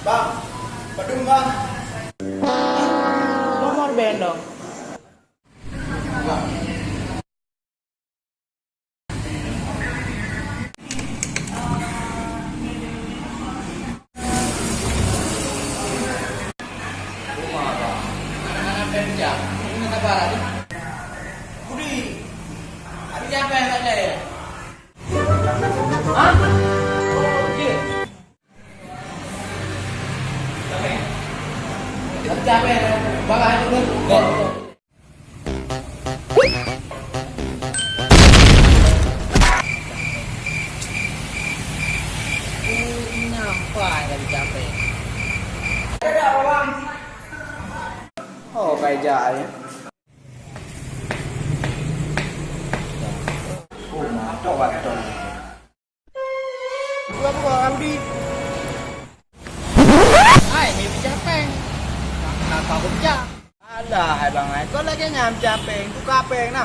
Bang, Badung bang. Nomor bendong. Budi, ada siapa yang tanya ya? Hah? Oh, iya. Capek, bapak itu kan? Nampak yang capek. Ada apa bang? Oh, kayak jalan. Coba coba. Gua ambil. Ay, may capeng. Nakakapagod ka. Ala, ay bang ay. Ikaw lagi niya ang capeng. Tukapeng na.